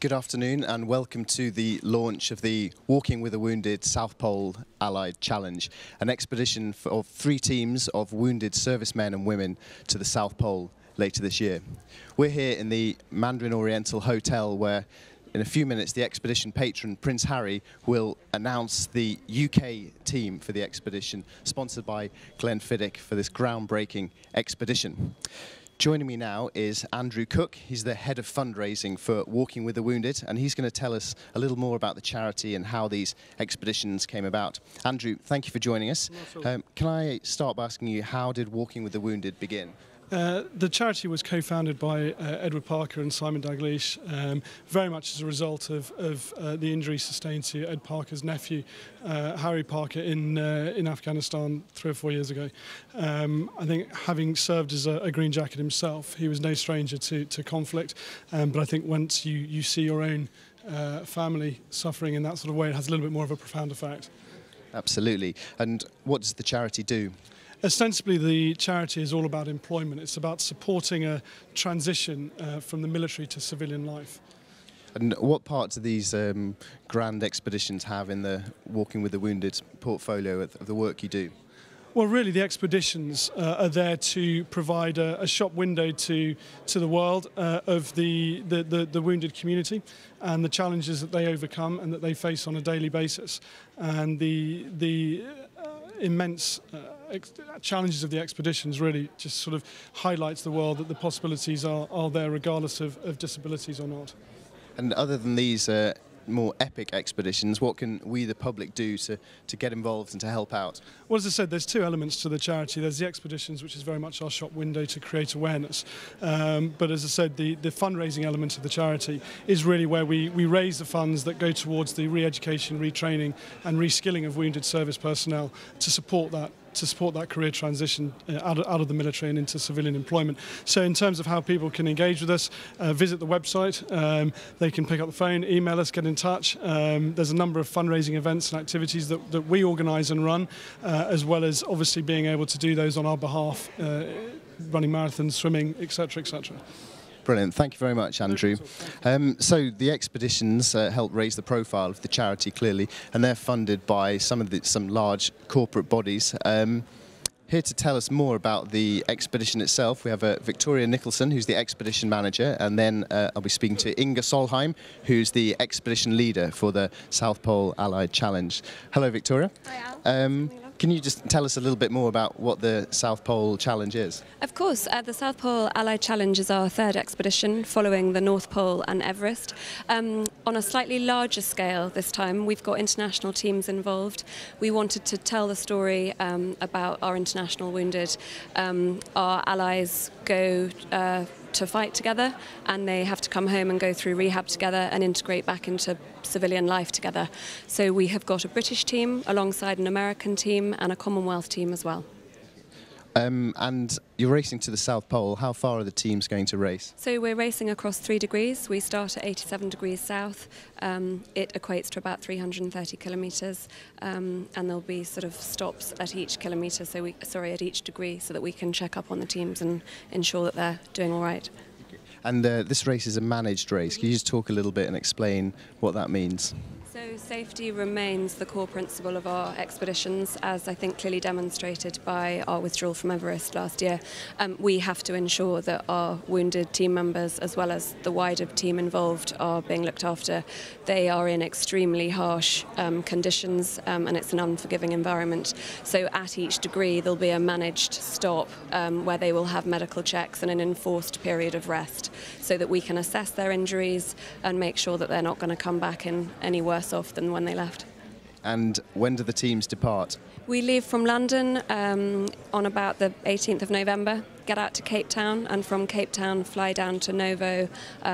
Good afternoon and welcome to the launch of the Walking with the Wounded South Pole Allied Challenge, an expedition of 3 teams of wounded servicemen and women to the South Pole later this year. We're here in the Mandarin Oriental Hotel where in a few minutes the expedition patron Prince Harry will announce the UK team for the expedition, sponsored by GLENFIDDICH for this groundbreaking expedition. Joining me now is Andrew Cook. He's the head of fundraising for Walking with the Wounded, and he's going to tell us a little more about the charity and how these expeditions came about. Andrew, thank you for joining us. Can I start by asking you, how did Walking with the Wounded begin? The charity was co-founded by Edward Parker and Simon Dalglish, very much as a result of the injury sustained to Ed Parker's nephew, Harry Parker, in Afghanistan 3 or 4 years ago. I think, having served as a Green Jacket himself, he was no stranger to conflict, but I think once you see your own family suffering in that sort of way, it has a little bit more of a profound effect. Absolutely. And what does the charity do? Ostensibly, the charity is all about employment. It's about supporting a transition from the military to civilian life. And what part do these grand expeditions have in the Walking with the Wounded portfolio of the work you do? Well, really, the expeditions are there to provide a shop window to the world of the wounded community and the challenges that they overcome and that they face on a daily basis, and the immense challenges of the expeditions really just sort of highlights the world that the possibilities are there regardless of disabilities or not. And other than these more epic expeditions, what can we, the public, do to get involved and to help out? Well, as I said, there's 2 elements to the charity. There's the expeditions, which is very much our shop window to create awareness. But as I said, the fundraising element of the charity is really where we raise the funds that go towards the re-education, retraining and reskilling of wounded service personnel to support that career transition out of the military and into civilian employment. So in terms of how people can engage with us, visit the website. They can pick up the phone, email us, get in touch. There's a number of fundraising events and activities that we organise and run, as well as obviously being able to do those on our behalf, running marathons, swimming, etc., etc. Brilliant. Thank you very much, Andrew. So the expeditions help raise the profile of the charity, clearly, and they're funded by some large corporate bodies. Here to tell us more about the expedition itself, we have Victoria Nicholson, who's the expedition manager, and then I'll be speaking to Inga Solheim, who's the expedition leader for the South Pole Allied Challenge. Hello, Victoria. Hi, Al. Can you just tell us a little bit more about what the South Pole Challenge is? Of course, the South Pole Allied Challenge is our 3rd expedition following the North Pole and Everest. On a slightly larger scale this time, we've got international teams involved. We wanted to tell the story about our international wounded. Our allies go to fight together, and they have to come home and go through rehab together and integrate back into civilian life together. So we have got a British team alongside an American team and a Commonwealth team as well. And you're racing to the South Pole. How far are the teams going to race? So we're racing across 3 degrees. We start at 87 degrees south. It equates to about 330 kilometres, and there'll be sort of stops at each kilometre, at each degree, so that we can check up on the teams and ensure that they're doing all right. And this race is a managed race. Can you just talk a little bit and explain what that means? So safety remains the core principle of our expeditions, as I think clearly demonstrated by our withdrawal from Everest last year. We have to ensure that our wounded team members, as well as the wider team involved, are being looked after. They are in extremely harsh conditions, and it's an unforgiving environment. So at each degree there'll be a managed stop where they will have medical checks and an enforced period of rest, so that we can assess their injuries and make sure that they're not going to come back in any worse off than when they left. And when do the teams depart? We leave from London on about the 18th of November, get out to Cape Town, and from Cape Town fly down to Novo,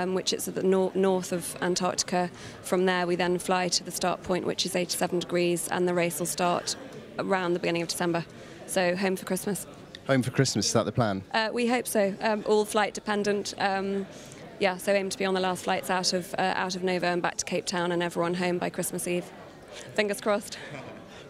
which is at the north of Antarctica. From there we then fly to the start point, which is 87 degrees, and the race will start around the beginning of December. So home for Christmas. Home for Christmas, is that the plan? We hope so. All flight dependent. Yeah, so aim to be on the last flights out of Novo and back to Cape Town, and everyone home by Christmas Eve. Fingers crossed.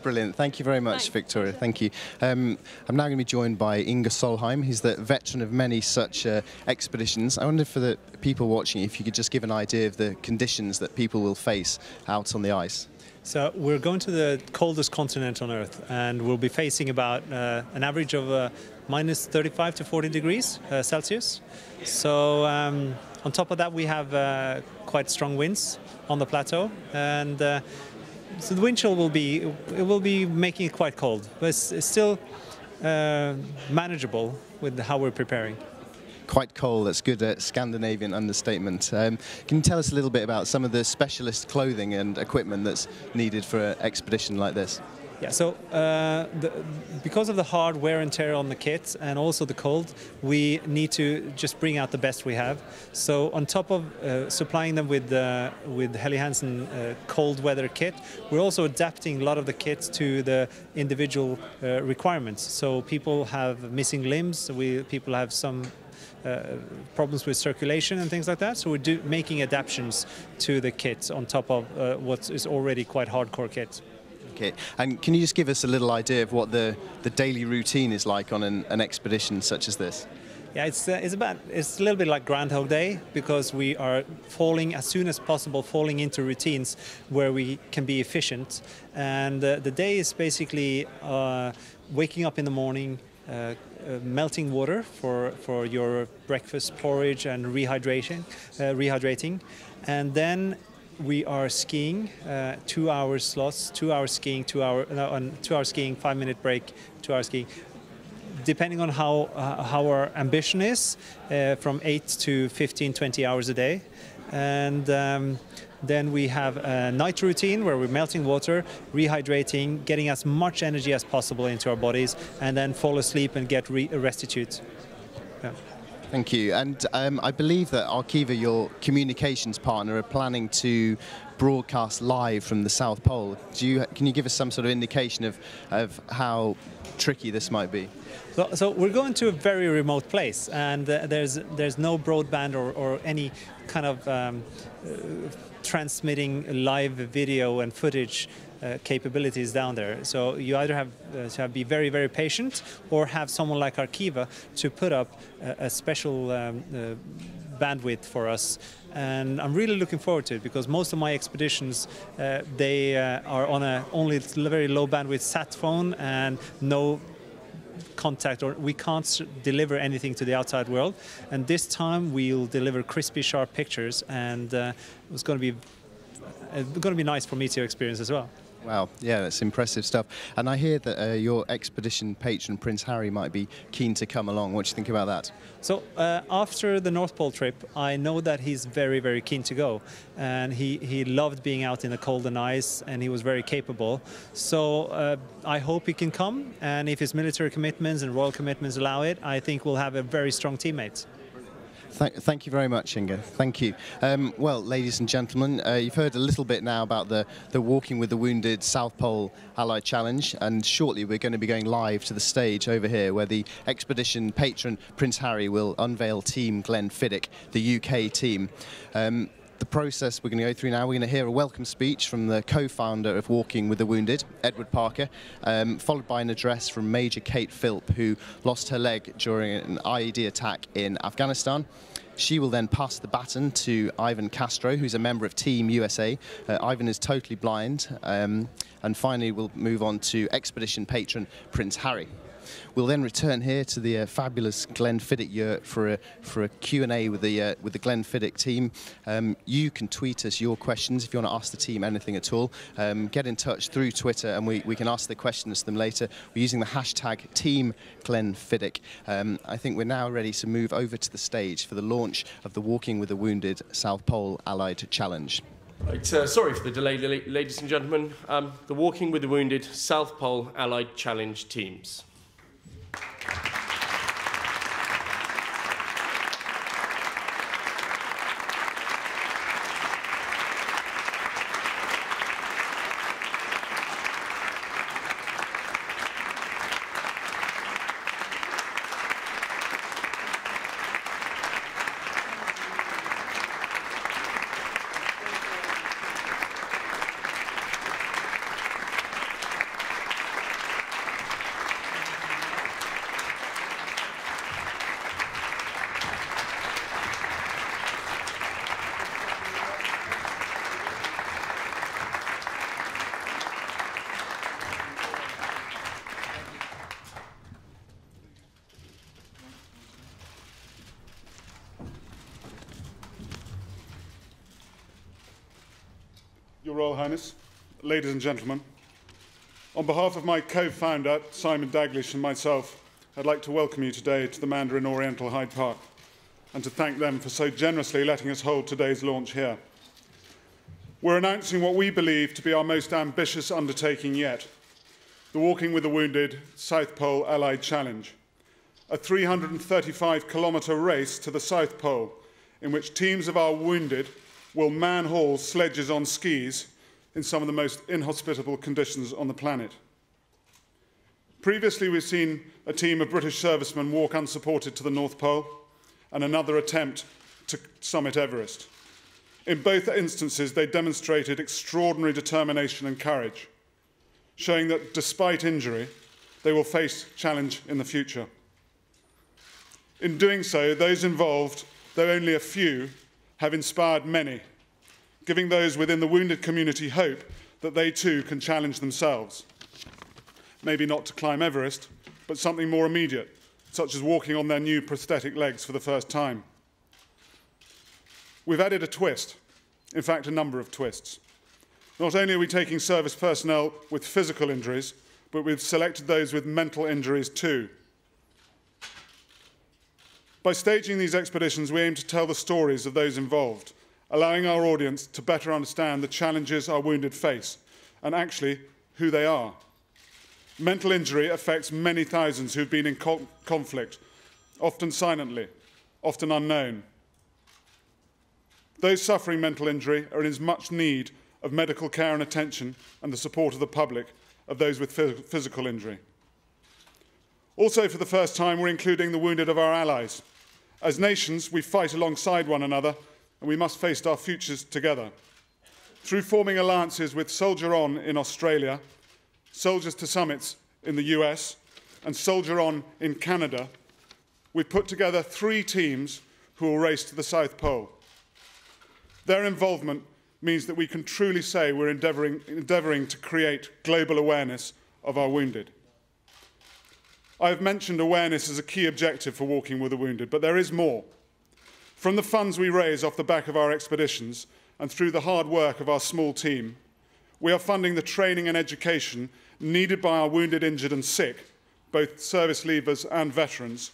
Brilliant. Thank you very much, Thanks. Victoria. Thank you. I'm now going to be joined by Inga Solheim. He's the veteran of many such expeditions. I wonder for the people watching, if you could just give an idea of the conditions that people will face out on the ice. So we're going to the coldest continent on Earth, and we'll be facing about an average of minus 35 to 40 degrees Celsius. So on top of that, we have quite strong winds on the plateau, and so the wind chill will be making it quite cold, but it's still manageable with how we're preparing. Quite cold, that's good Scandinavian understatement. Can you tell us a little bit about some of the specialist clothing and equipment that's needed for an expedition like this? Yeah, so because of the hard wear and tear on the kit and also the cold, we need to just bring out the best we have. So on top of supplying them with Helly Hansen cold weather kit, we're also adapting a lot of the kits to the individual requirements. So people have missing limbs, people have some problems with circulation and things like that. So we're making adaptations to the kit on top of what is already quite hardcore kit. Okay. And can you just give us a little idea of what the daily routine is like on an expedition such as this? Yeah, it's a little bit like Groundhog Day, because we are as soon as possible falling into routines where we can be efficient. And the day is basically waking up in the morning, melting water for your breakfast porridge and rehydrating, and then we are skiing 2 hours slots, 2 hours skiing, 2 hours skiing, 5-minute break, 2 hours skiing, depending on how our ambition is, from 8 to 15, 20 hours a day. And then we have a night routine where we're melting water, rehydrating, getting as much energy as possible into our bodies, and then fall asleep and get restitute. Yeah. Thank you. And I believe that Arkiva, your communications partner, are planning to broadcast live from the South Pole. Can you give us some sort of indication of how tricky this might be? So we're going to a very remote place, and there's no broadband or any kind of transmitting live video and footage capabilities down there. So you either have to be very, very patient, or have someone like Arkiva to put up a special bandwidth for us. And I'm really looking forward to it, because most of my expeditions, they are on only very low bandwidth sat phone and no contact, or we can't deliver anything to the outside world. And this time we'll deliver crispy, sharp pictures, and it's going to be nice for me to experience as well. Wow, yeah, that's impressive stuff. And I hear that your expedition patron, Prince Harry, might be keen to come along. What do you think about that? So after the North Pole trip, I know that he's very, very keen to go. And he loved being out in the cold and ice, and he was very capable. So I hope he can come. And if his military commitments and royal commitments allow it, I think we'll have a very strong teammate. Thank you very much, Inga. Thank you. Well, ladies and gentlemen, you've heard a little bit now about the Walking with the Wounded South Pole Allied Challenge, and shortly we're going to be going live to the stage over here where the expedition patron Prince Harry will unveil Team GLENFIDDICH, the UK team. The process we're going to go through now, we're going to hear a welcome speech from the co-founder of Walking with the Wounded, Edward Parker, followed by an address from Major Kate PHILP, who lost her leg during an IED attack in Afghanistan. She will then pass the baton to Ivan Castro, who's a member of Team USA. Ivan is totally blind. And finally, we'll move on to expedition patron Prince Harry. We'll then return here to the fabulous GLENFIDDICH yurt for a Q&A with the GLENFIDDICH team. You can tweet us your questions if you want to ask the team anything at all. Get in touch through Twitter, and we can ask the questions to them later. We're using the hashtag #TeamGLENFIDDICH. I think we're now ready to move over to the stage for the launch of the Walking with the Wounded South Pole Allied Challenge. Right, sorry for the delay, ladies and gentlemen. The Walking with the Wounded South Pole Allied Challenge teams. Your Royal Highness, ladies and gentlemen, on behalf of my co-founder, Simon Daglish, and myself, I'd like to welcome you today to the Mandarin Oriental Hyde Park and to thank them for so generously letting us hold today's launch here. We're announcing what we believe to be our most ambitious undertaking yet, the Walking with the Wounded South Pole Allied Challenge, a 335-kilometre race to the South Pole in which teams of our wounded will man-haul sledges on skis in some of the most inhospitable conditions on the planet. Previously, we've seen a team of British servicemen walk unsupported to the North Pole and another attempt to summit Everest. In both instances, they demonstrated extraordinary determination and courage, showing that despite injury, they will face challenge in the future. In doing so, those involved, though only a few, have inspired many, giving those within the wounded community hope that they too can challenge themselves. Maybe not to climb Everest, but something more immediate, such as walking on their new prosthetic legs for the first time. We've added a twist, in fact, a number of twists. Not only are we taking service personnel with physical injuries, but we've selected those with mental injuries too. By staging these expeditions, we aim to tell the stories of those involved, allowing our audience to better understand the challenges our wounded face, and actually who they are. Mental injury affects many thousands who've been in conflict, often silently, often unknown. Those suffering mental injury are in as much need of medical care and attention and the support of the public of those with physical injury. Also, for the first time, we're including the wounded of our allies. As nations, we fight alongside one another, and we must face our futures together. Through forming alliances with Soldier On in Australia, Soldiers to Summits in the US, and Soldier On in Canada, we've put together 3 teams who will race to the South Pole. Their involvement means that we can truly say we're endeavouring to create global awareness of our wounded. I have mentioned awareness as a key objective for Walking with the Wounded, but there is more. From the funds we raise off the back of our expeditions and through the hard work of our small team, we are funding the training and education needed by our wounded, injured and sick, both service leavers and veterans,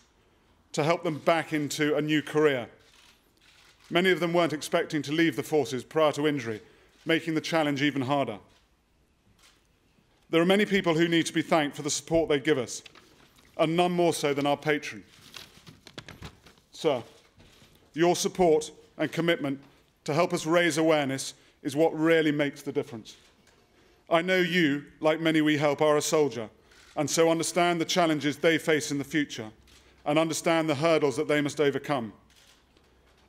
to help them back into a new career. Many of them weren't expecting to leave the forces prior to injury, making the challenge even harder. There are many people who need to be thanked for the support they give us, and none more so than our patron. Sir, your support and commitment to help us raise awareness is what really makes the difference. I know you, like many we help, are a soldier, and so understand the challenges they face in the future, and understand the hurdles that they must overcome.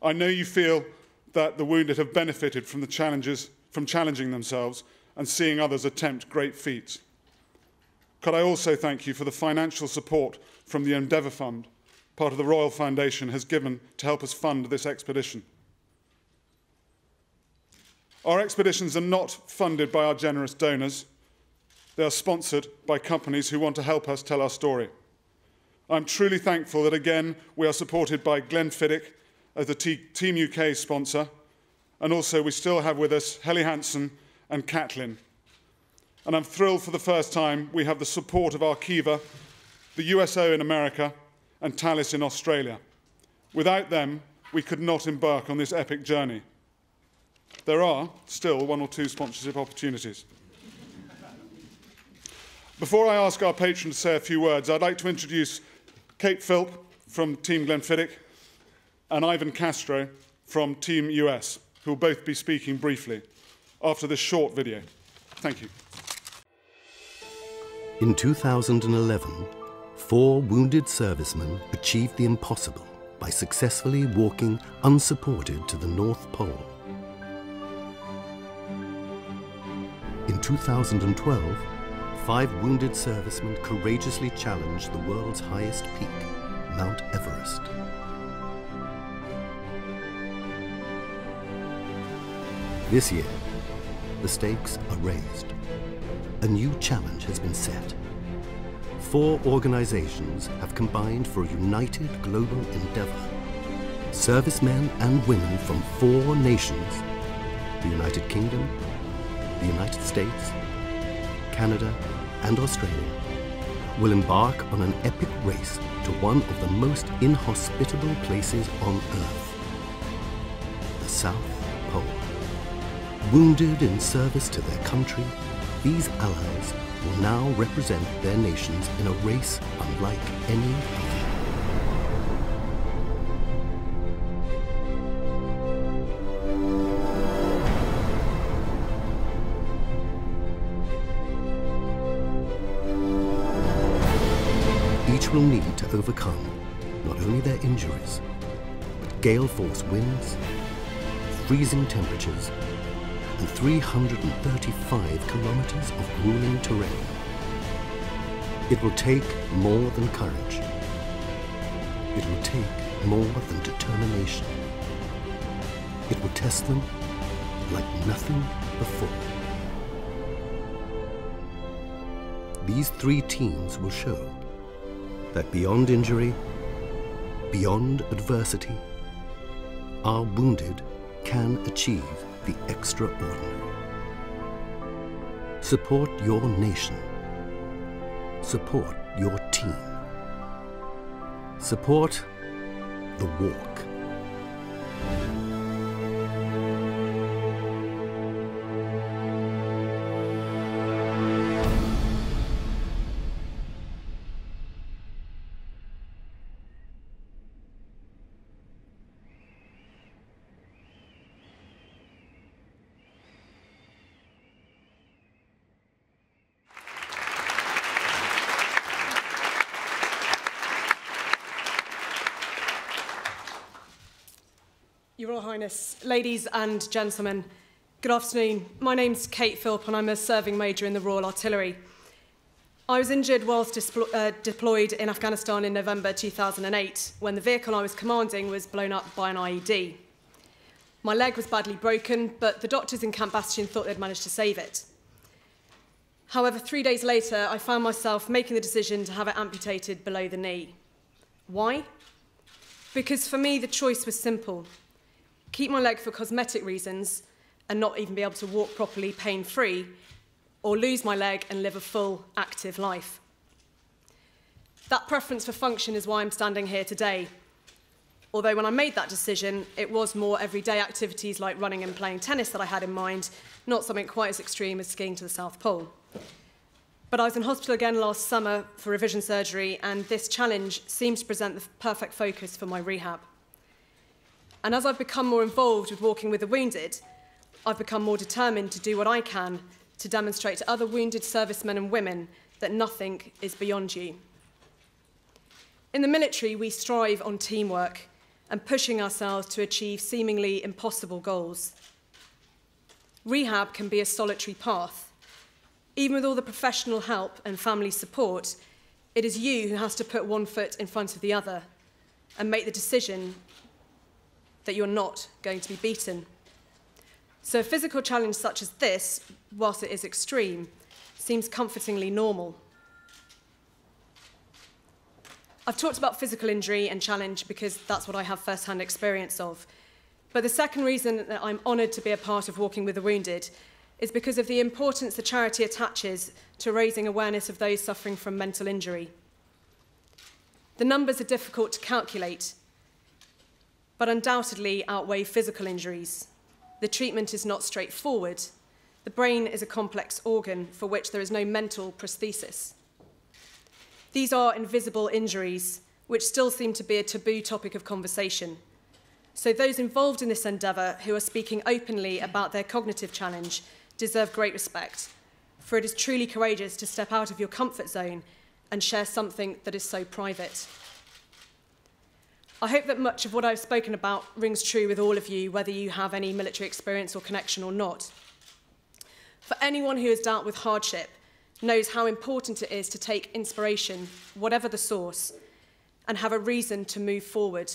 I know you feel that the wounded have benefited from challenging themselves and seeing others attempt great feats. Could I also thank you for the financial support from the Endeavour Fund, part of the Royal Foundation, has given to help us fund this expedition. Our expeditions are not funded by our generous donors. They are sponsored by companies who want to help us tell our story. I'm truly thankful that, again, we are supported by GLENFIDDICH as the Team UK sponsor, and also we still have with us Helly Hansen and Catlin. And I'm thrilled for the first time we have the support of Arkiva, the USO in America, and Thales in Australia. Without them, we could not embark on this epic journey. There are still 1 or 2 sponsorship opportunities. Before I ask our patron to say a few words, I'd like to introduce Kate PHILP from Team GLENFIDDICH and Ivan Castro from Team US, who will both be speaking briefly after this short video. Thank you. In 2011, 4 wounded servicemen achieved the impossible by successfully walking unsupported to the North Pole. In 2012, 5 wounded servicemen courageously challenged the world's highest peak, Mount Everest. This year, the stakes are raised. A new challenge has been set. 4 organizations have combined for a united global endeavor. Servicemen and women from 4 nations, the United Kingdom, the United States, Canada, and Australia will embark on an epic race to one of the most inhospitable places on Earth, the South Pole. Wounded in service to their country, these allies will now represent their nations in a race unlike any other. Each will need to overcome not only their injuries, but gale force winds, freezing temperatures, and 335 kilometers of grueling terrain. It will take more than courage. It will take more than determination. It will test them like nothing before. These three teams will show that beyond injury, beyond adversity, our wounded can achieve the extraordinary. Support your nation. Support your team. Support the walk. Your Royal Highness, ladies and gentlemen, good afternoon. My name's Kate PHILP and I'm a serving major in the Royal Artillery. I was injured whilst deployed in Afghanistan in November 2008 when the vehicle I was commanding was blown up by an IED. My leg was badly broken, but the doctors in Camp Bastion thought they'd managed to save it. However, 3 days later, I found myself making the decision to have it amputated below the knee. Why? Because for me, the choice was simple. Keep my leg for cosmetic reasons and not even be able to walk properly pain-free, or lose my leg and live a full, active life. That preference for function is why I'm standing here today. Although when I made that decision, it was more everyday activities like running and playing tennis that I had in mind, not something quite as extreme as skiing to the South Pole. But I was in hospital again last summer for revision surgery, and this challenge seemed to present the perfect focus for my rehab. And as I've become more involved with walking with the wounded, I've become more determined to do what I can to demonstrate to other wounded servicemen and women that nothing is beyond you. In the military, we strive on teamwork and pushing ourselves to achieve seemingly impossible goals. Rehab can be a solitary path. Even with all the professional help and family support, it is you who has to put one foot in front of the other and make the decision that you're not going to be beaten. So a physical challenge such as this, whilst it is extreme, seems comfortingly normal. I've talked about physical injury and challenge because that's what I have first-hand experience of. But the second reason that I'm honoured to be a part of Walking with the Wounded is because of the importance the charity attaches to raising awareness of those suffering from mental injury. The numbers are difficult to calculate, but undoubtedly outweigh physical injuries. The treatment is not straightforward. The brain is a complex organ for which there is no mental prosthesis. These are invisible injuries, which still seem to be a taboo topic of conversation. So those involved in this endeavour who are speaking openly about their cognitive challenge deserve great respect, for it is truly courageous to step out of your comfort zone and share something that is so private. I hope that much of what I've spoken about rings true with all of you, whether you have any military experience or connection or not. For anyone who has dealt with hardship knows how important it is to take inspiration, whatever the source, and have a reason to move forward.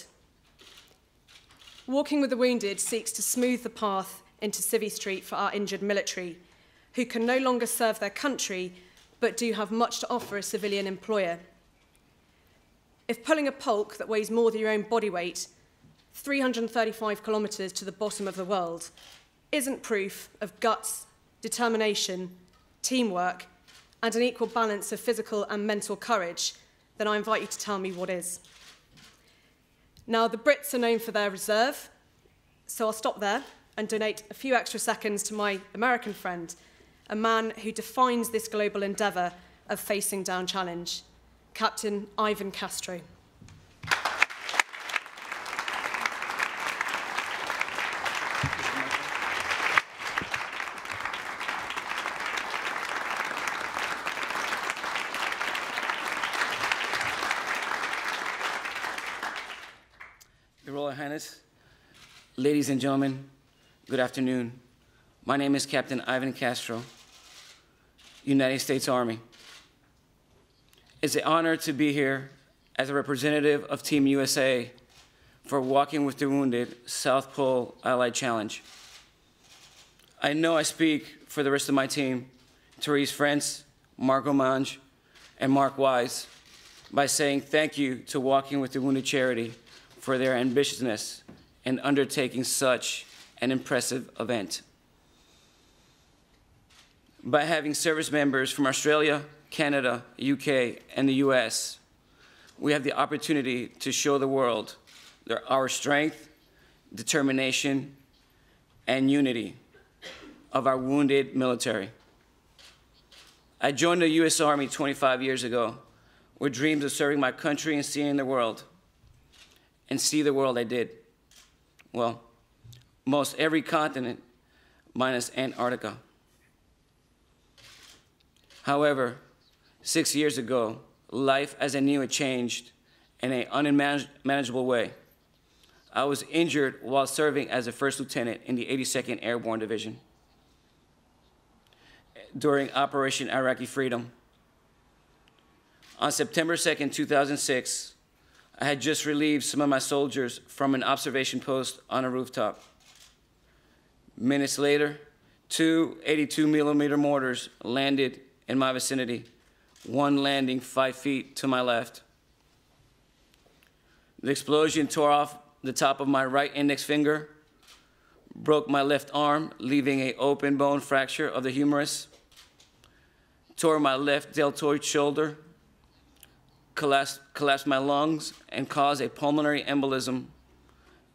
Walking with the Wounded seeks to smooth the path into Civvy Street for our injured military, who can no longer serve their country, but do have much to offer a civilian employer. If pulling a polk that weighs more than your own body weight, 335 kilometres to the bottom of the world, isn't proof of guts, determination, teamwork, and an equal balance of physical and mental courage, then I invite you to tell me what is. Now, the Brits are known for their reserve, so I'll stop there and donate a few extra seconds to my American friend, a man who defines this global endeavour of facing down challenge, Captain Ivan Castro. Your Royal Highness, ladies and gentlemen, good afternoon. My name is Captain Ivan Castro, United States Army. It's an honor to be here as a representative of Team USA for Walking with the Wounded South Pole Allied Challenge. I know I speak for the rest of my team, Therese Frentz, Mark Omange, and Mark Wise, by saying thank you to Walking with the Wounded charity for their ambitiousness in undertaking such an impressive event. By having service members from Australia, Canada, UK, and the US, we have the opportunity to show the world our strength, determination, and unity of our wounded military. I joined the US Army 25 years ago with dreams of serving my country and seeing the world. And see the world I did. Well, most every continent minus Antarctica. However, 6 years ago, life as I knew it changed in an unmanageable way. I was injured while serving as a first lieutenant in the 82nd Airborne Division during Operation Iraqi Freedom. On September 2nd, 2006, I had just relieved some of my soldiers from an observation post on a rooftop. Minutes later, 2 82mm mortars landed in my vicinity, one landing 5 feet to my left. The explosion tore off the top of my right index finger, broke my left arm, leaving an open bone fracture of the humerus, tore my left deltoid shoulder, collapsed my lungs, and caused a pulmonary embolism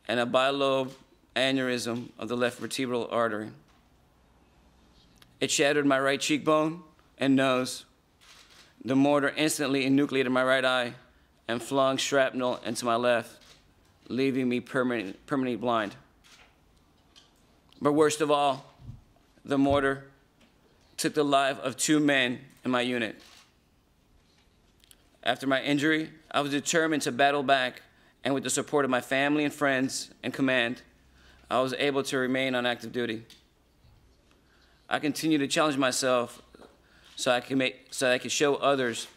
and a bilobe aneurysm of the left vertebral artery. It shattered my right cheekbone and nose. The mortar instantly enucleated my right eye and flung shrapnel into my left, leaving me permanently blind. But worst of all, the mortar took the life of 2 men in my unit. After my injury, I was determined to battle back, and with the support of my family and friends and command, I was able to remain on active duty. I continue to challenge myself so I can show others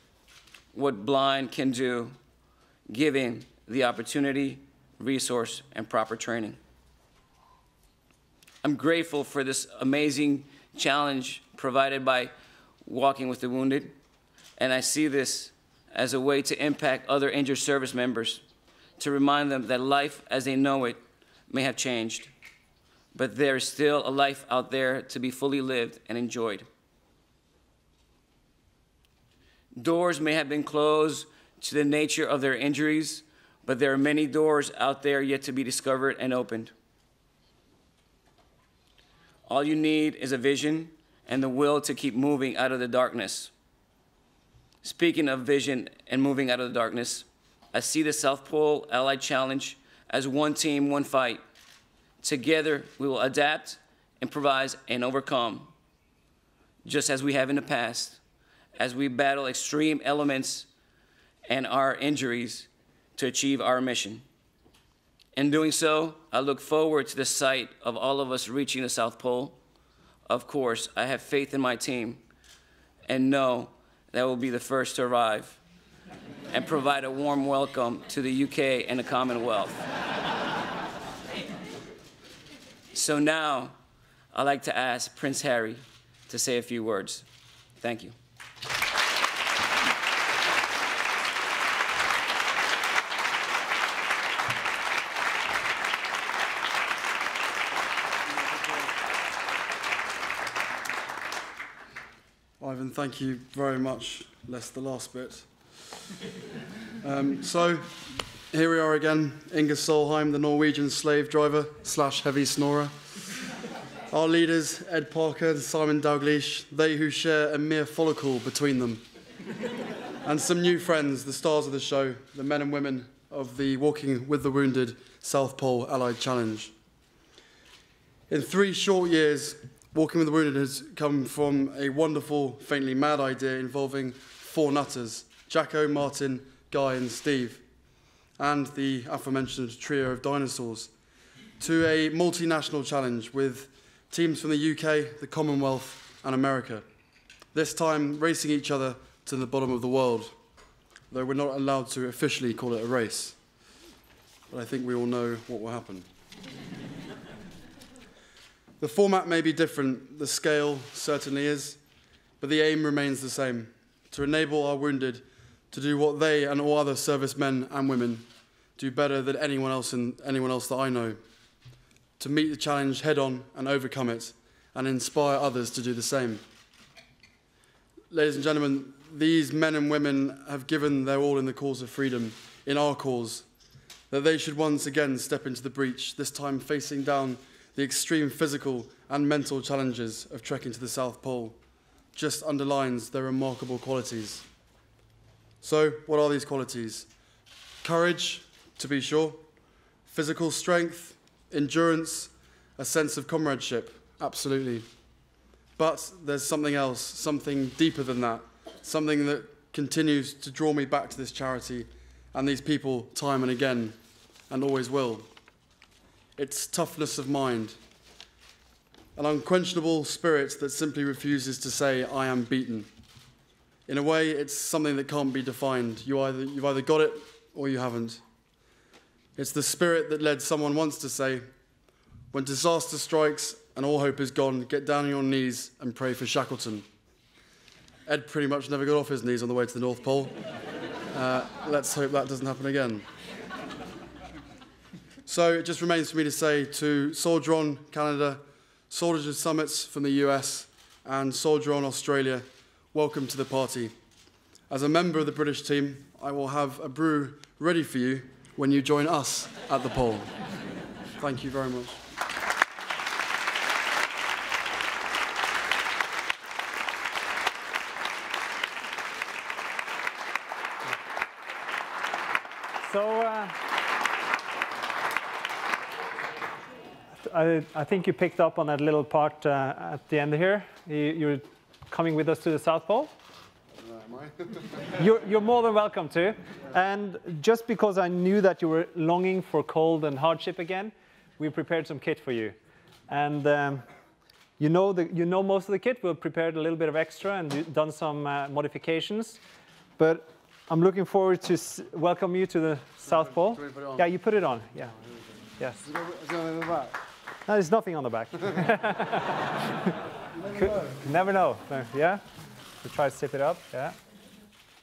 what blind can do, given the opportunity, resource, and proper training. I'm grateful for this amazing challenge provided by Walking with the Wounded, and I see this as a way to impact other injured service members, to remind them that life as they know it may have changed, but there is still a life out there to be fully lived and enjoyed. Doors may have been closed to the nature of their injuries, but there are many doors out there yet to be discovered and opened. All you need is a vision and the will to keep moving out of the darkness. Speaking of vision and moving out of the darkness, I see the South Pole Allied Challenge as one team, one fight. Together, we will adapt, improvise, and overcome, just as we have in the past, as we battle extreme elements and our injuries to achieve our mission. In doing so, I look forward to the sight of all of us reaching the South Pole. Of course, I have faith in my team and know that we'll be the first to arrive and provide a warm welcome to the UK and the Commonwealth. So now, I'd like to ask Prince Harry to say a few words. Thank you. and thank you very much, less the last bit. So, here we are again, Inga Solheim, the Norwegian slave driver / heavy snorer. Our leaders, Ed Parker and Simon Dalglish, they who share a mere follicle between them. And some new friends, the stars of the show, the men and women of the Walking with the Wounded South Pole Allied Challenge. In 3 short years, Walking with the Wounded has come from a wonderful, faintly mad idea involving 4 nutters, Jacko, Martin, Guy and Steve, and the aforementioned trio of dinosaurs, to a multinational challenge with teams from the UK, the Commonwealth and America, this time racing each other to the bottom of the world, though we're not allowed to officially call it a race. But I think we all know what will happen. The format may be different, the scale certainly is, but the aim remains the same, to enable our wounded to do what they and all other servicemen and women do better than anyone else that I know, to meet the challenge head-on and overcome it, and inspire others to do the same. Ladies and gentlemen, these men and women have given their all in the cause of freedom, in our cause, that they should once again step into the breach, this time facing down the extreme physical and mental challenges of trekking to the South Pole, just underlines their remarkable qualities. So, what are these qualities? Courage, to be sure, physical strength, endurance, a sense of comradeship, absolutely. But there's something else, something deeper than that, something that continues to draw me back to this charity and these people time and again, and always will. It's toughness of mind, an unquenchable spirit that simply refuses to say, I am beaten. In a way, it's something that can't be defined. You've either got it or you haven't. It's the spirit that led someone once to say, when disaster strikes and all hope is gone, get down on your knees and pray for Shackleton. Ed pretty much never got off his knees on the way to the North Pole. Let's hope that doesn't happen again. So it just remains for me to say to Soldier On Canada, Soldier Summits from the US, and Soldier On Australia, welcome to the party. As a member of the British team, I will have a brew ready for you when you join us at the pole. Thank you very much. So I think you picked up on that little part at the end here. You're coming with us to the South Pole. You're more than welcome to. And just because I knew that you were longing for cold and hardship again, we prepared some kit for you. And you know most of the kit. We've prepared a little bit of extra and done some modifications. But I'm looking forward to welcome you to the South Pole. Yeah, you put it on. Yeah. Yes. Is there on the back? No, there's nothing on the back. Never know. Yeah? So try to zip it up. Yeah.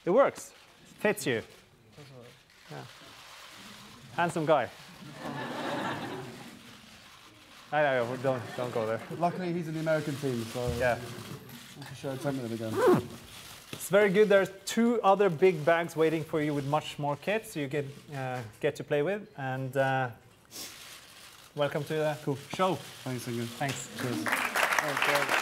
It works. It fits you. Yeah. Handsome guy. I know, don't go there. Luckily, he's in the American team, so yeah. I can show a template again. It's very good. There's 2 other big bags waiting for you with much more kit, so you get to play with. And welcome to the show. Thanks, Inga. Thanks. Cheers. Thanks,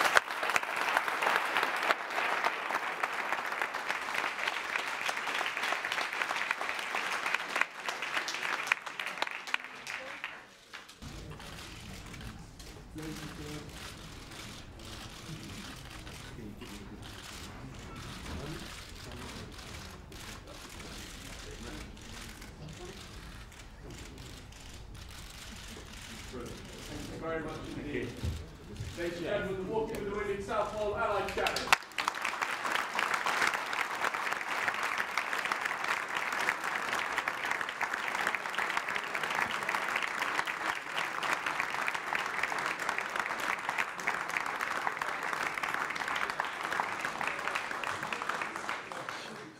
Very much indeed. Ladies and gentlemen, the Walking with the Wounded South Pole Allied Challenge.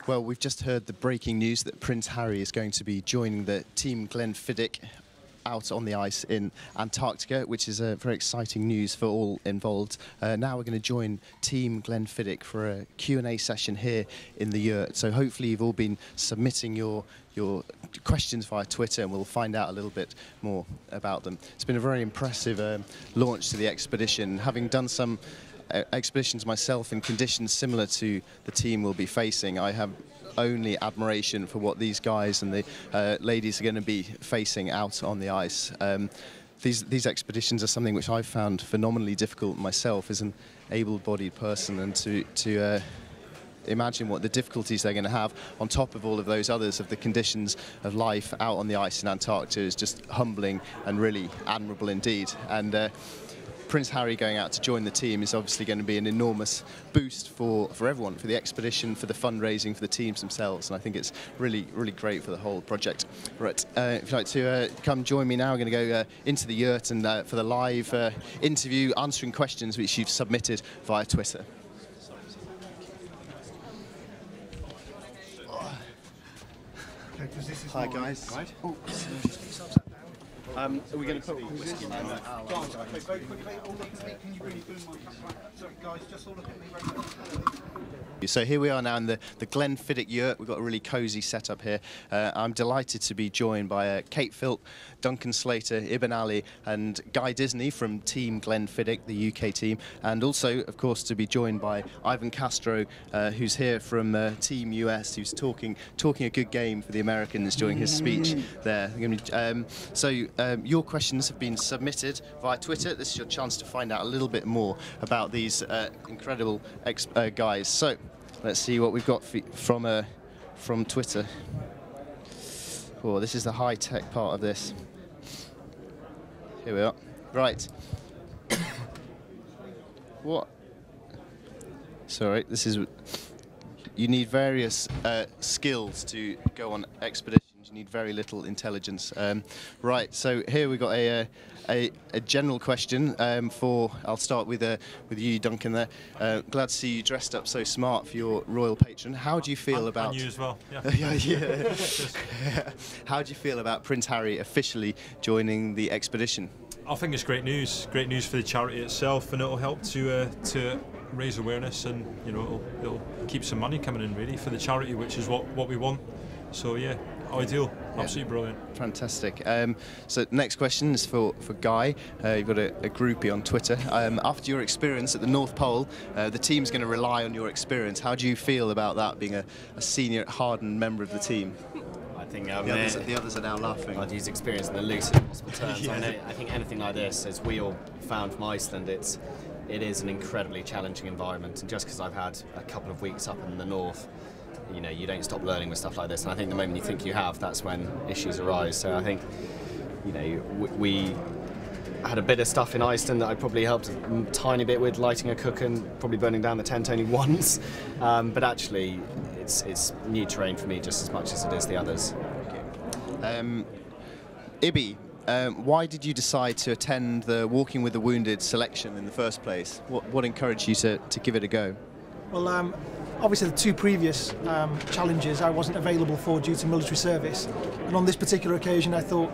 Well, we've just heard the breaking news that Prince Harry is going to be joining the Team Glenfiddich out on the ice in Antarctica, which is very exciting news for all involved. Now we're going to join Team Glenfiddich for a Q&A session here in the yurt. So hopefully you've all been submitting your questions via Twitter, and we'll find out a little bit more about them. It's been a very impressive launch to the expedition. Having done some expeditions myself in conditions similar to the team we'll be facing, I have only admiration for what these guys and the ladies are going to be facing out on the ice. These expeditions are something which I've found phenomenally difficult myself as an able-bodied person, and to imagine what the difficulties they're going to have on top of all of those others of the conditions of life out on the ice in Antarctica is just humbling and really admirable indeed. And Prince Harry going out to join the team is obviously going to be an enormous boost for everyone, for the expedition, for the fundraising, for the teams themselves, and I think it's really, really great for the whole project. Right, if you'd like to come join me now, I'm going to go into the yurt and for the live interview, answering questions which you've submitted via Twitter. Hi guys. Right. Oh. Are we going to put whiskey in there? So here we are now in the Glenfiddich yurt. We've got a really cosy setup here. I'm delighted to be joined by Kate PHILP, Duncan Slater, Ibn Ali and Guy Disney from Team Glenfiddich, the UK team, and also of course to be joined by Ivan Castro, who's here from Team US, who's talking a good game for the Americans during his speech there. Your questions have been submitted via Twitter. This is your chance to find out a little bit more about these incredible guys. So let's see what we've got from Twitter. Oh, this is the high-tech part of this. Here we are. Right. What? Sorry, this is... You need various skills to go on expeditions. You need very little intelligence. Right, so here we've got a general question I'll start with you, Duncan, there. Glad to see you dressed up so smart for your royal patron. How do you feel about... And you as well, yeah. Yeah. How do you feel about Prince Harry officially joining the expedition? I think it's great news for the charity itself, and it'll help to raise awareness, and you know it'll keep some money coming in really for the charity, which is what we want. So yeah, ideal, absolutely brilliant. Fantastic. So next question is for Guy. You've got a groupie on Twitter. After your experience at the North Pole, the team's going to rely on your experience. How do you feel about that, being a senior, hardened member of the team? I think the others are now laughing. I'd use experience in the loosest possible terms. Yeah. I think anything like this, as we all found from Iceland, it is an incredibly challenging environment, and just because I've had a couple of weeks up in the north, you know, you don't stop learning with stuff like this, and I think the moment you think you have, that's when issues arise. So I think, you know, we had a bit of stuff in Iceland that I probably helped a tiny bit with, lighting a cook and probably burning down the tent only once, but actually it's new terrain for me just as much as it is the others. Ibby, why did you decide to attend the Walking with the Wounded selection in the first place? What encouraged you to give it a go? Well, obviously the two previous challenges I wasn't available for due to military service, and on this particular occasion I thought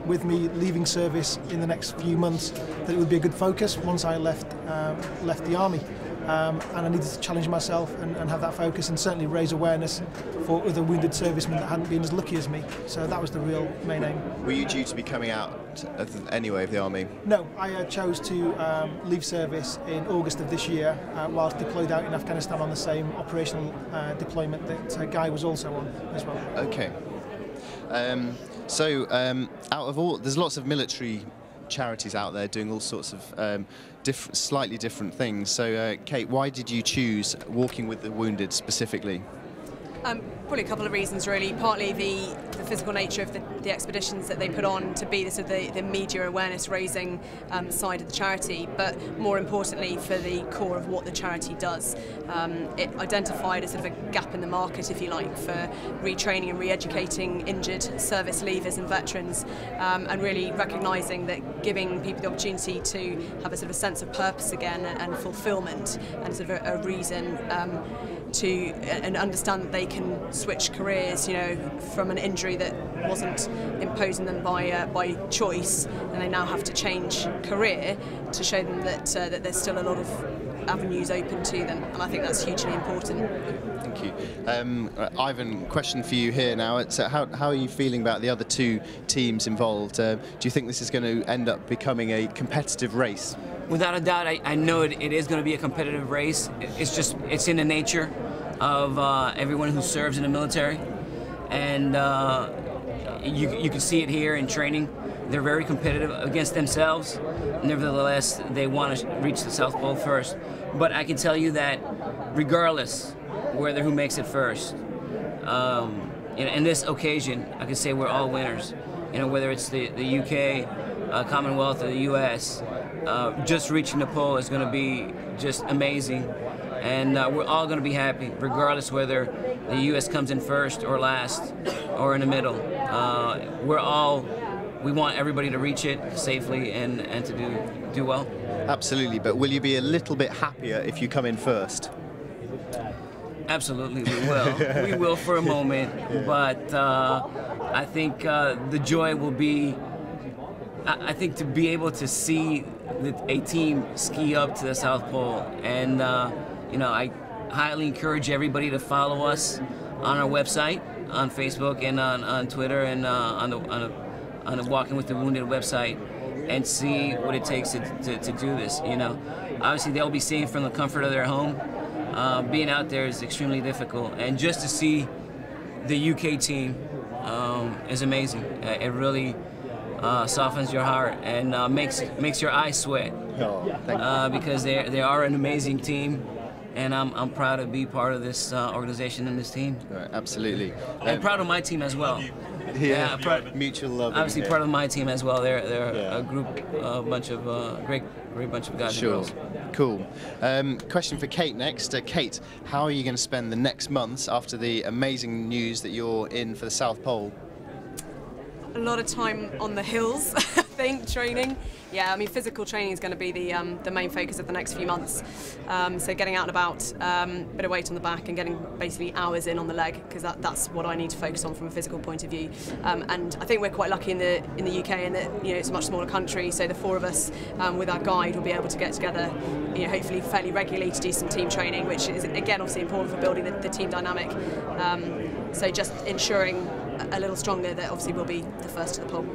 with me leaving service in the next few months that it would be a good focus once I left the army, and I needed to challenge myself and have that focus, and certainly raise awareness for other wounded servicemen that hadn't been as lucky as me. So that was the real main aim. Were you due to be coming out anyway of the army? No, I chose to leave service in August of this year whilst deployed out in Afghanistan on the same operational deployment that Guy was also on as well. Okay. Out of all, there's lots of military charities out there doing all sorts of slightly different things. So, Kate, why did you choose Walking with the Wounded specifically? Probably a couple of reasons, really. Partly the physical nature of the expeditions that they put on to be the media awareness raising side of the charity, but more importantly for the core of what the charity does. It identified a sort of a gap in the market, if you like, for retraining and re-educating injured service leavers and veterans, and really recognising that giving people the opportunity to have a sort of a sense of purpose again and fulfilment and sort of a reason to and understand that they can switch careers, you know, from an injury that wasn't imposed on them by choice, and they now have to change career, to show them that that there's still a lot of avenues open to them, and I think that's hugely important. Thank you. Ivan, question for you here now. It's how are you feeling about the other two teams involved? Do you think this is going to end up becoming a competitive race? Without a doubt, I know it is going to be a competitive race. It's in the nature of everyone who serves in the military, and you can see it here in training. They're very competitive against themselves. Nevertheless, they want to reach the South Pole first. But I can tell you that regardless whether who makes it first, in this occasion, I can say we're all winners. You know, whether it's the UK, Commonwealth, or the US, just reaching the pole is going to be just amazing. And we're all going to be happy, regardless whether the US comes in first or last or in the middle. We want everybody to reach it safely and to do well. Absolutely, but will you be a little bit happier if you come in first? Absolutely, we will. We will for a moment, but I think the joy will be, I think, to be able to see a team ski up to the South Pole. And, you know, I highly encourage everybody to follow us on our website, on Facebook and on Twitter, and on the Walking with the Wounded website, and see what it takes to do this. You know, obviously they'll be seeing from the comfort of their home. Being out there is extremely difficult, and just to see the UK team is amazing. It really softens your heart and makes your eyes sweat, because they are an amazing team. And I'm proud to be part of this organization and this team. Right, absolutely. I'm proud of my team as well. Mutual love. Obviously, part of my team as well. They're a group, a bunch of great bunch of guys and girls. Cool. Question for Kate next. Kate, how are you going to spend the next months after the amazing news that you're in for the South Pole? A lot of time on the hills, I think, training. Yeah, I mean, physical training is going to be the main focus of the next few months. So getting out and about, a bit of weight on the back, and getting basically hours in on the leg, because that's what I need to focus on from a physical point of view. And I think we're quite lucky in the UK in that, you know, it's a much smaller country. So the four of us with our guide will be able to get together, you know, hopefully fairly regularly to do some team training, which is again obviously important for building the team dynamic. So just ensuring a little stronger that obviously we'll be the first to the pole.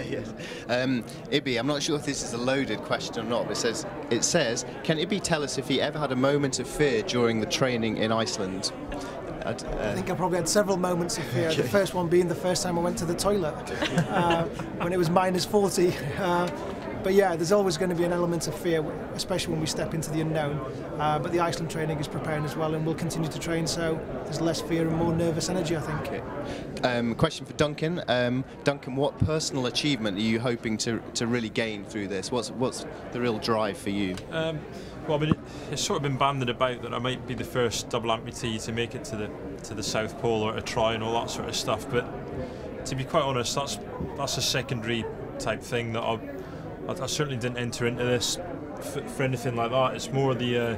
Yes. Ibby, I'm not sure if this is a loaded question or not, but it says, can Ibby tell us if he ever had a moment of fear during the training in Iceland? I think I probably had several moments of fear. Okay. The first one being the first time I went to the toilet when it was -40. But yeah, there's always going to be an element of fear, especially when we step into the unknown. But the Iceland training is preparing as well, and we'll continue to train, so there's less fear and more nervous energy, I think. Okay. Question for Duncan. Duncan, what personal achievement are you hoping to really gain through this? What's the real drive for you? Well, I mean, it's sort of been bandied about that I might be the first double amputee to make it to the South Pole, or to try and all that sort of stuff. But to be quite honest, that's a secondary type thing that I certainly didn't enter into this for anything like that. It's more the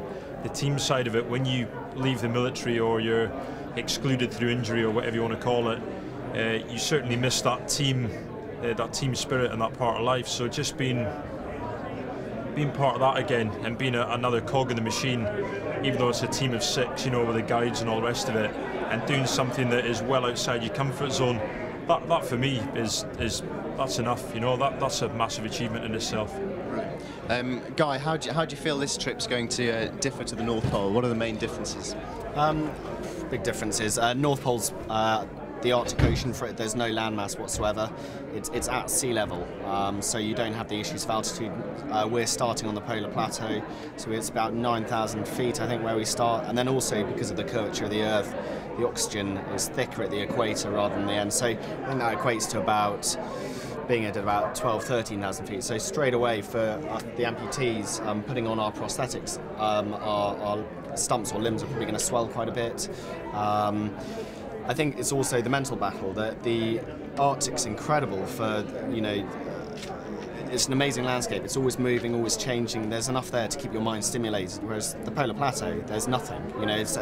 team side of it. When you leave the military or you're excluded through injury or whatever you want to call it, you certainly miss that team spirit and that part of life. So just being part of that again, and being another cog in the machine, even though it's a team of 6, you know, with the guides and all the rest of it, and doing something that is well outside your comfort zone, that for me is that's enough. You know, that's a massive achievement in itself. Guy, how do you feel this trip's going to differ to the North Pole? What are the main differences? Big differences. North Pole's the Arctic Ocean. There's no landmass whatsoever. It's at sea level, so you don't have the issues of altitude. We're starting on the polar plateau, so it's about 9,000 feet, I think, where we start. And then also, because of the curvature of the Earth, the oxygen is thicker at the equator rather than the end. So I think that equates to being at about 13,000 feet. So straight away for the amputees, putting on our prosthetics, our stumps or limbs are probably going to swell quite a bit. I think it's also the mental battle that the Arctic's incredible for, you know, it's an amazing landscape. It's always moving, always changing. There's enough there to keep your mind stimulated. Whereas the polar plateau, there's nothing. You know, it's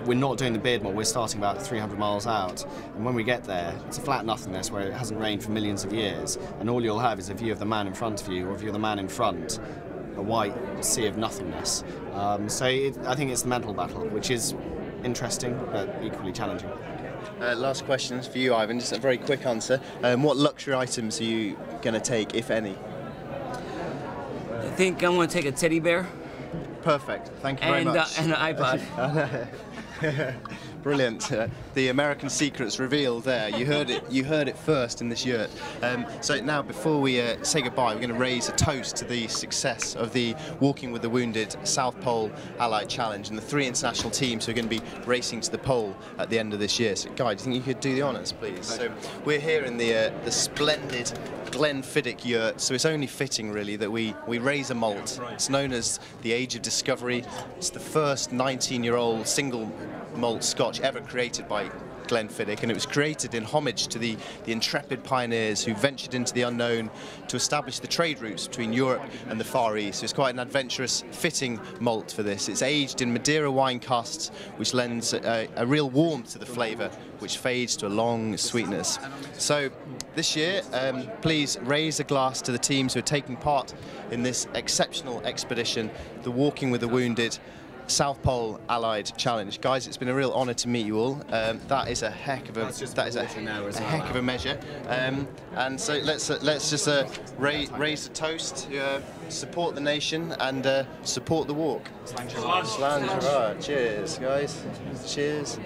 we're not doing the Beardmore. We're starting about 300 miles out, and when we get there, it's a flat nothingness where it hasn't rained for millions of years, and all you'll have is a view of the man in front of you, or if you're the man in front, a white sea of nothingness. I think it's the mental battle, which is interesting but equally challenging. Last questions for you, Ivan. Just a very quick answer. What luxury items are you going to take, if any? I think I'm going to take a teddy bear. Perfect. Thank you very much. And an iPod. Brilliant. The American secrets revealed there. You heard it first in this yurt. So now, before we say goodbye, we're going to raise a toast to the success of the Walking with the Wounded South Pole Allied Challenge and the 3 international teams who are going to be racing to the pole at the end of this year. So, Guy, do you think you could do the honours, please? So we're here in the splendid GLENFIDDICH yurt, so it's only fitting really that we raise a malt. It's known as the Age of Discovery. It's the first 19-year-old single malt Scotch ever created by GLENFIDDICH, and it was created in homage to the intrepid pioneers who ventured into the unknown to establish the trade routes between Europe and the Far East. So it's quite an adventurous, fitting malt for this. It's aged in Madeira wine casks, which lends a real warmth to the flavour, which fades to a long sweetness. So this year, please raise a glass to the teams who are taking part in this exceptional expedition, the Walking with the Wounded South Pole Allied Challenge. Guys, it's been a real honour to meet you all. That is a heck of a measure. And so let's just raise a toast, support the nation and support the walk. Slán Gerard. Cheers, guys. Cheers.